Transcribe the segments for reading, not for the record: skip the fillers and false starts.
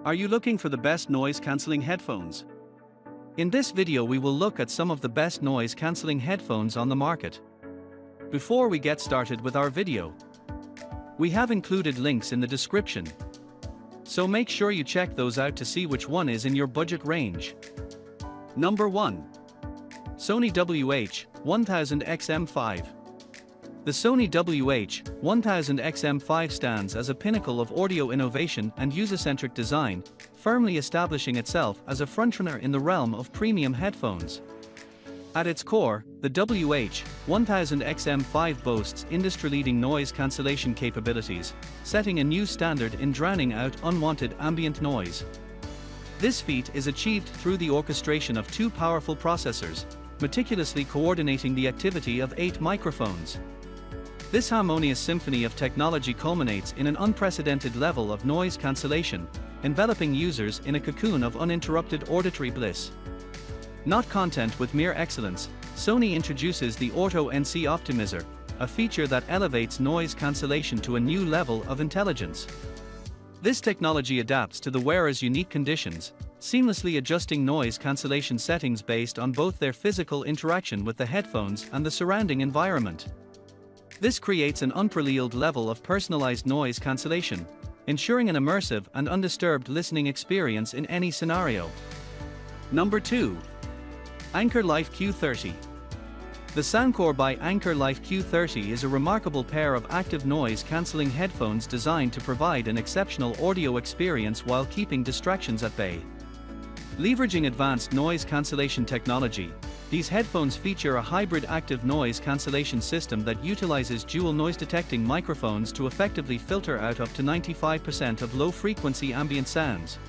Are you looking for the best noise-cancelling headphones? In this video we will look at some of the best noise-cancelling headphones on the market. Before we get started with our video, we have included links in the description, so make sure you check those out to see which one is in your budget range. Number 1. Sony WH-1000XM5. The Sony WH-1000XM5 stands as a pinnacle of audio innovation and user-centric design, firmly establishing itself as a frontrunner in the realm of premium headphones. At its core, the WH-1000XM5 boasts industry-leading noise cancellation capabilities, setting a new standard in drowning out unwanted ambient noise. This feat is achieved through the orchestration of two powerful processors, meticulously coordinating the activity of 8 microphones. This harmonious symphony of technology culminates in an unprecedented level of noise cancellation, enveloping users in a cocoon of uninterrupted auditory bliss. Not content with mere excellence, Sony introduces the Auto NC Optimizer, a feature that elevates noise cancellation to a new level of intelligence. This technology adapts to the wearer's unique conditions, seamlessly adjusting noise cancellation settings based on both their physical interaction with the headphones and the surrounding environment. This creates an unparalleled level of personalized noise cancellation, ensuring an immersive and undisturbed listening experience in any scenario. Number 2. Anker Life Q30. The Soundcore by Anker Life Q30 is a remarkable pair of active noise-cancelling headphones designed to provide an exceptional audio experience while keeping distractions at bay. Leveraging advanced noise cancellation technology, these headphones feature a hybrid active noise cancellation system that utilizes dual noise-detecting microphones to effectively filter out up to 95% of low-frequency ambient sounds.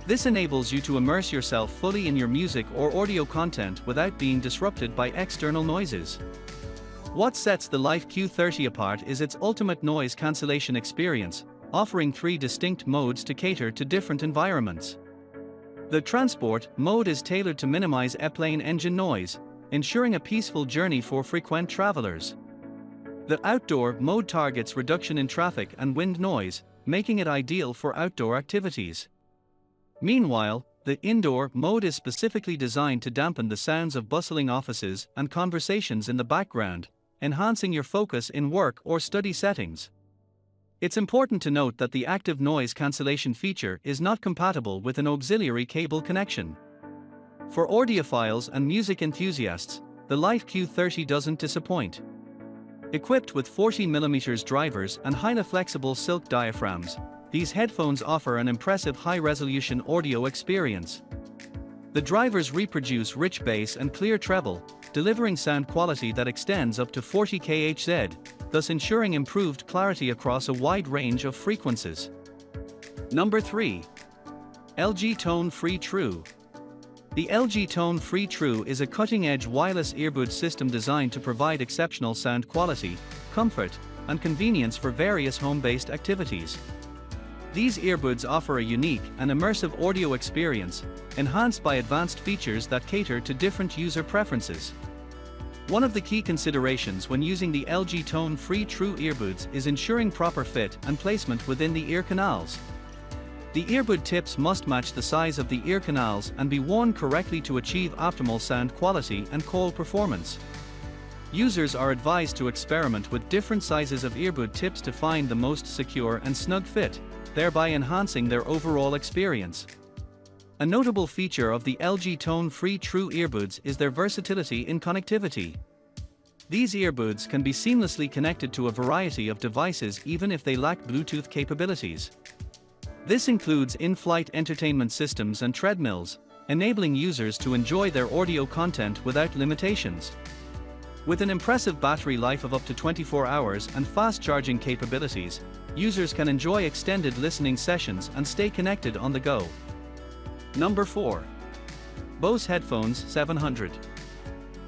This enables you to immerse yourself fully in your music or audio content without being disrupted by external noises. What sets the Life Q30 apart is its ultimate noise cancellation experience, offering 3 distinct modes to cater to different environments. The transport mode is tailored to minimize airplane engine noise, ensuring a peaceful journey for frequent travelers. The outdoor mode targets reduction in traffic and wind noise, making it ideal for outdoor activities. Meanwhile, the indoor mode is specifically designed to dampen the sounds of bustling offices and conversations in the background, enhancing your focus in work or study settings. It's important to note that the active noise cancellation feature is not compatible with an auxiliary cable connection. For audiophiles and music enthusiasts, the Life Q30 doesn't disappoint. Equipped with 40mm drivers and highly flexible silk diaphragms, these headphones offer an impressive high-resolution audio experience. The drivers reproduce rich bass and clear treble, delivering sound quality that extends up to 40 kHz, thus ensuring improved clarity across a wide range of frequencies. Number 3. LG Tone Free True. The LG Tone Free True is a cutting-edge wireless earbud system designed to provide exceptional sound quality, comfort, and convenience for various home-based activities. These earbuds offer a unique and immersive audio experience, enhanced by advanced features that cater to different user preferences. One of the key considerations when using the LG Tone Free True earbuds is ensuring proper fit and placement within the ear canals. The earbud tips must match the size of the ear canals and be worn correctly to achieve optimal sound quality and call performance. Users are advised to experiment with different sizes of earbud tips to find the most secure and snug fit, thereby enhancing their overall experience. A notable feature of the LG Tone Free True earbuds is their versatility in connectivity. These earbuds can be seamlessly connected to a variety of devices even if they lack Bluetooth capabilities. This includes in-flight entertainment systems and treadmills, enabling users to enjoy their audio content without limitations. With an impressive battery life of up to 24 hours and fast charging capabilities, users can enjoy extended listening sessions and stay connected on the go. Number 4. Bose Headphones 700.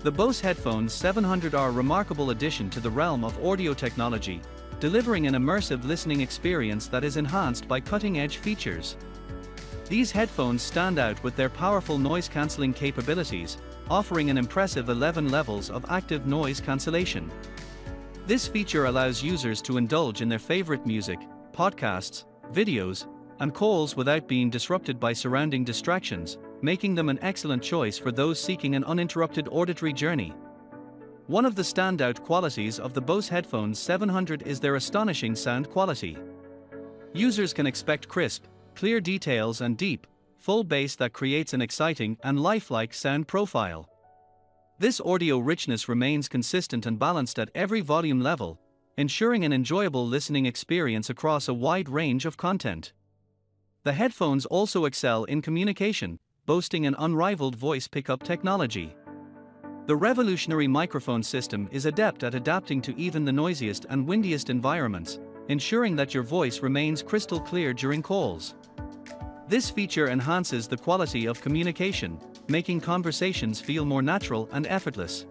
The Bose Headphones 700 are a remarkable addition to the realm of audio technology, delivering an immersive listening experience that is enhanced by cutting-edge features. These headphones stand out with their powerful noise-cancelling capabilities, offering an impressive 11 levels of active noise cancellation. This feature allows users to indulge in their favorite music, podcasts, videos, and calls without being disrupted by surrounding distractions, making them an excellent choice for those seeking an uninterrupted auditory journey. One of the standout qualities of the Bose Headphones 700 is their astonishing sound quality. Users can expect crisp, clear details and deep, full bass that creates an exciting and lifelike sound profile. This audio richness remains consistent and balanced at every volume level, ensuring an enjoyable listening experience across a wide range of content. The headphones also excel in communication, boasting an unrivaled voice pickup technology. The revolutionary microphone system is adept at adapting to even the noisiest and windiest environments, ensuring that your voice remains crystal clear during calls. This feature enhances the quality of communication, making conversations feel more natural and effortless.